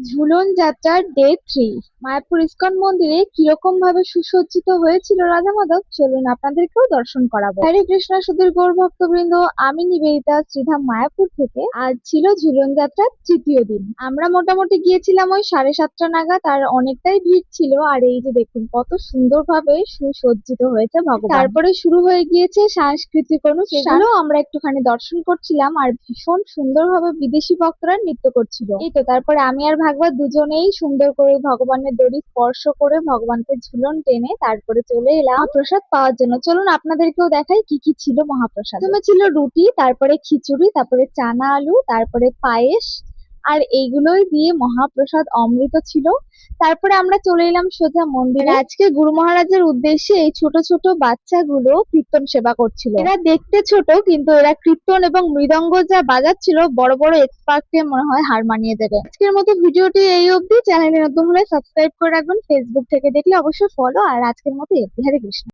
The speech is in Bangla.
ঝুলন যাত্রার ডে 3 মায়াপুর ইস্কন মন্দিরে কিরকম ভাবে সুসজ্জিত হয়েছিল রাধা মাধব, চলুন আপনাদেরকেও দর্শন করাবো। হরে কৃষ্ণ সুধীর গৌর ভক্তবৃন্দ, আমি নিবেদিতা শ্রীধাম মায়াপুর থেকে। আজ ছিল ঝুলন যাত্রার তৃতীয় দিন। আমরা মোটামুটি গিয়েছিলাম ওই 7:30 নাগাদ, আর অনেকটাই ভিড় ছিল। আর এই যে দেখুন কত সুন্দরভাবে সুসজ্জিত হয়েছে ভগবান। তারপরে শুরু হয়ে গিয়েছে সাংস্কৃতিক অনুষ্ঠান, সেগুলো আমরা একটুখানি দর্শন করছিলাম। আর ভীষণ সুন্দরভাবে বিদেশি ভক্তরা নৃত্য করছিল। এই তো তারপরে আমি আর ভাগবত দুজনেই সুন্দর করে ভগবানের দড়ি স্পর্শ করে ভগবানকে ঝুলন টেনে তারপরে চলে এলাম প্রসাদ পাওয়ার জন্য। চলুন আপনাদেরকেও দেখাই কি কি ছিল মহাপ্রসাদ। প্রথমে ছিল রুটি, তারপরে খিচুড়ি, তারপরে চানা আলু, তারপরে পায়েস। আর এইগুলোই দিয়ে মহাপ্রসাদ অমৃত ছিল। তারপরে আমরা চলে এলাম সোজা মন্দিরে। আজকে গুরু মহারাজের উদ্দেশ্যে এই ছোট ছোট বাচ্চাগুলো কীর্তন সেবা করছিল। এরা দেখতে ছোট, কিন্তু এরা কীর্তন এবং মৃদঙ্গ যা বাজাচ্ছিল, বড় বড় এক্সপার্টকে মনে হয় হার মানিয়ে দেবে। আজকের মতো ভিডিওটি এই অবধি। চ্যানেলে নতুন হলে সাবস্ক্রাইব করে রাখবেন, ফেসবুক থেকে দেখলে অবশ্যই ফলো। আর আজকের মতো হরে কৃষ্ণ।